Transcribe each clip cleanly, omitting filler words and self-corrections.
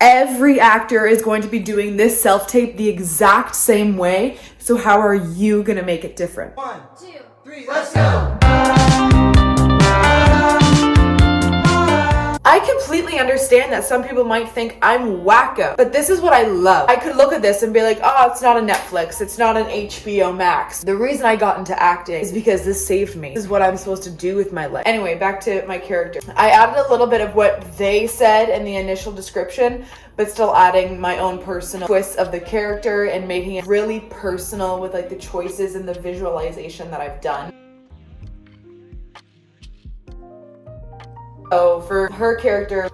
Every actor is going to be doing this self-tape the exact same way. So how are you gonna make it different? 1, 2, 3, let's go! I completely understand that some people might think I'm wacko, but this is what I love. I could look at this and be like, oh, it's not a Netflix, it's not an HBO Max. The reason I got into acting is because this saved me. This is what I'm supposed to do with my life. Anyway, back to my character. I added a little bit of what they said in the initial description, but still adding my own personal twists of the character and making it really personal with like the choices and the visualization that I've done. So for her character,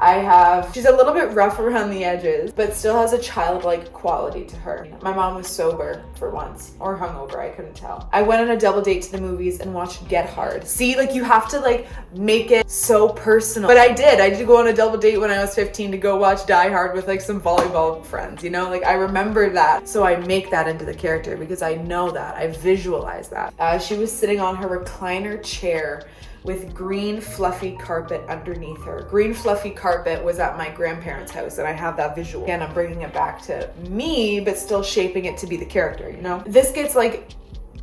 she's a little bit rough around the edges, but still has a childlike quality to her. My mom was sober for once, or hungover, I couldn't tell. I went on a double date to the movies and watched Get Hard. See, like you have to like make it so personal. But I did go on a double date when I was 15 to go watch Die Hard with like some volleyball friends, you know? Like I remember that. So I make that into the character because I know that, I visualize that. She was sitting on her recliner chair with green fluffy carpet underneath her. Green fluffy carpet was at my grandparents' house and I have that visual. And I'm bringing it back to me, but still shaping it to be the character, you know? This gets like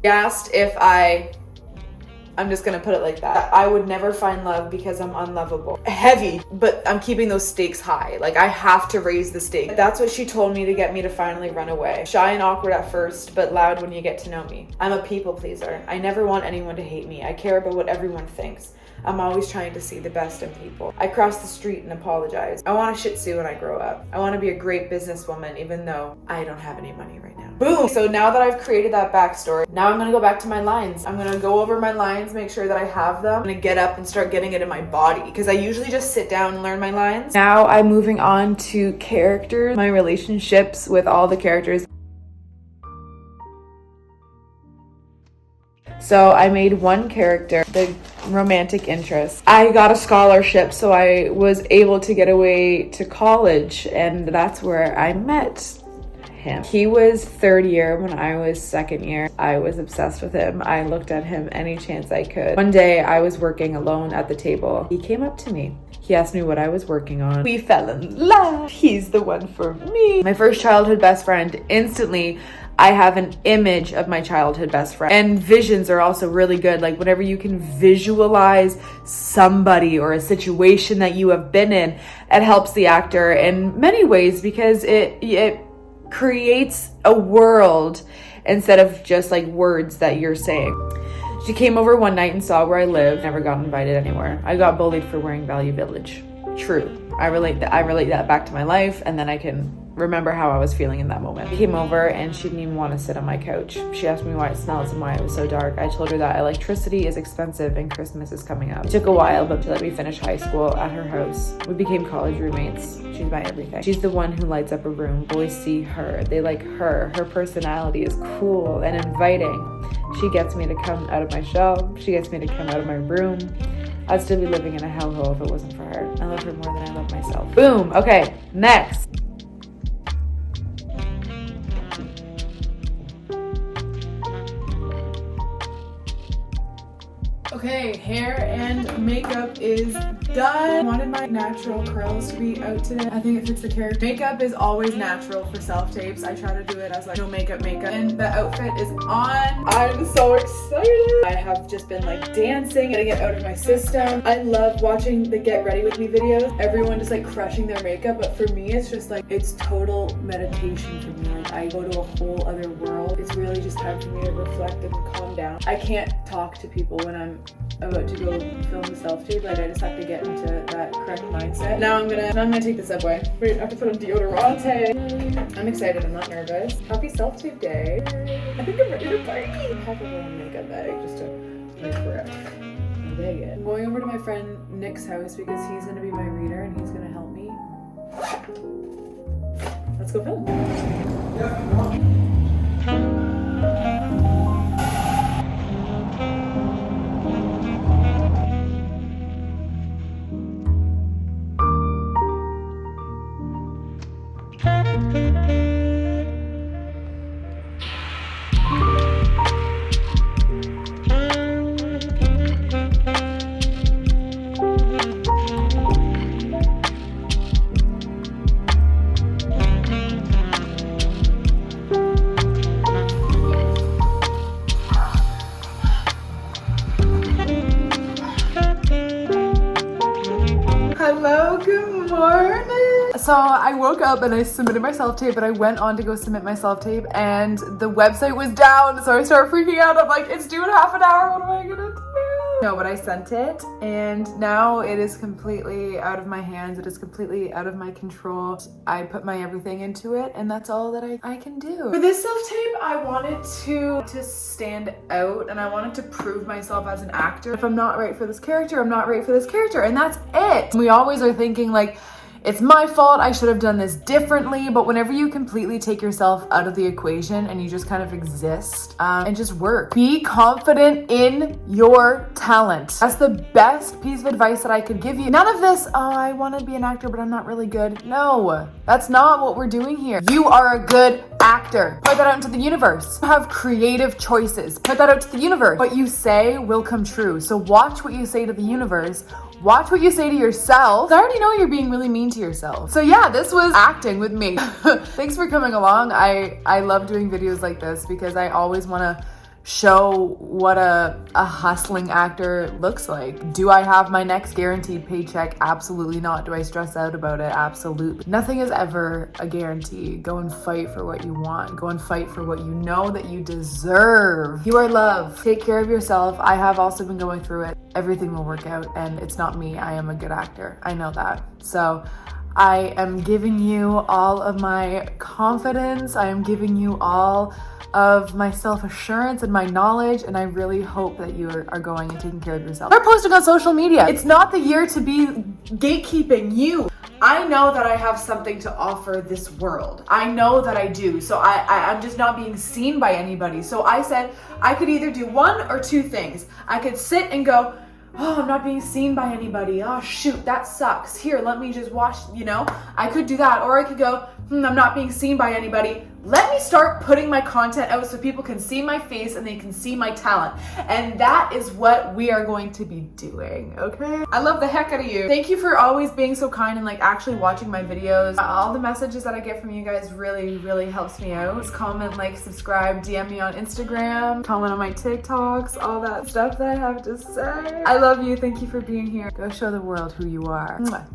asked if I'm just gonna put it like that. I would never find love because I'm unlovable. Heavy, but I'm keeping those stakes high. Like I have to raise the stakes. That's what she told me to get me to finally run away. Shy and awkward at first, but loud when you get to know me. I'm a people pleaser. I never want anyone to hate me. I care about what everyone thinks. I'm always trying to see the best in people. I cross the street and apologize. I want a Shih Tzu when I grow up. I want to be a great businesswoman even though I don't have any money right now. Boom! So now that I've created that backstory, now I'm gonna go back to my lines. I'm gonna go over my lines, make sure that I have them. I'm gonna get up and start getting it in my body because I usually just sit down and learn my lines. Now I'm moving on to characters, my relationships with all the characters. So I made one character, the romantic interest. I got a scholarship, so I was able to get away to college, and that's where I met him. He was third year when I was second year. I was obsessed with him. I looked at him any chance I could. One day I was working alone at the table. He came up to me. He asked me what I was working on. We fell in love. He's the one for me. My first childhood best friend, instantly I have an image of my childhood best friend. And visions are also really good. Like whenever you can visualize somebody or a situation that you have been in, it helps the actor in many ways because it creates a world instead of just like words that you're saying. She came over one night and saw where I live. Never got invited anywhere. I got bullied for wearing Value Village. True. I relate that back to my life, and then I can remember how I was feeling in that moment. She came over and she didn't even want to sit on my couch. She asked me why it smells and why it was so dark. I told her that electricity is expensive and Christmas is coming up. It took a while, but she let me finish high school at her house. We became college roommates. She's my everything. She's the one who lights up a room. Boys see her. They like her. Her personality is cool and inviting. She gets me to come out of my shell. She gets me to come out of my room. I'd still be living in a hellhole if it wasn't for her. I love her more than I love myself. Boom. Okay, next. Okay, hair and makeup is done. I wanted my natural curls to be out today. I think it fits the character. Makeup is always natural for self-tapes. I try to do it as like no makeup. And the outfit is on. I'm so excited. I have just been like dancing, getting it out of my system. I love watching the get ready with me videos. Everyone just like crushing their makeup, but for me it's just like, it's total meditation for me. Like I go to a whole other world. It's really just time for me to reflect and calm down. I can't talk to people when I'm about to go film the self-tape. Like I just have to get into that correct mindset. Now I'm gonna take the subway. Wait, I have to put on deodorant. I'm excited, I'm not nervous. Happy self-tape day. I think I'm ready to party. I have a little makeup bag just to make for it. I'm going over to my friend Nick's house because he's gonna be my reader and he's gonna help me. Let's go film. So I woke up and I submitted my self-tape, but I went on to go submit my self-tape and the website was down. So I started freaking out. I'm like, it's due in half an hour. What am I gonna do? No, but I sent it and now it is completely out of my hands. It is completely out of my control. I put my everything into it and that's all that I can do. For this self-tape, I wanted to stand out and I wanted to prove myself as an actor. If I'm not right for this character, I'm not right for this character, and that's it. We always are thinking like, it's my fault, I should have done this differently, but whenever you completely take yourself out of the equation and you just kind of exist and just work. Be confident in your talent. That's the best piece of advice that I could give you. None of this, oh, I want to be an actor, but I'm not really good. No, that's not what we're doing here. You are a good actor. Put that out into the universe. You have creative choices. Put that out to the universe. What you say will come true. So watch what you say to the universe. Watch what you say to yourself. I already know you're being really mean to yourself. So yeah, this was acting with me. Thanks for coming along. I love doing videos like this because I always want to show what a hustling actor looks like. Do I have my next guaranteed paycheck? Absolutely not. Do I stress out about it? Absolutely. Nothing is ever a guarantee. Go and fight for what you want. Go and fight for what you know that you deserve. You are loved. Take care of yourself. I have also been going through it. Everything will work out and it's not me. I am a good actor. I know that. So I am giving you all of my confidence. I am giving you all of my self-assurance and my knowledge, and I really hope that you are going and taking care of yourself. Start posting on social media. It's not the year to be gatekeeping you. I know that I have something to offer this world. I know that I do. So I'm just not being seen by anybody. So I said I could either do one or two things. I could sit and go, oh, I'm not being seen by anybody. Oh, shoot, that sucks. Here, let me just watch, you know? I could do that. Or I could go, I'm not being seen by anybody. Let me start putting my content out so people can see my face and they can see my talent. And that is what we are going to be doing, okay? I love the heck out of you. Thank you for always being so kind and like actually watching my videos. All the messages that I get from you guys really, really helps me out. Just comment, like, subscribe, DM me on Instagram, comment on my TikToks, all that stuff that I have to say. I love you. Thank you for being here. Go show the world who you are. Mwah.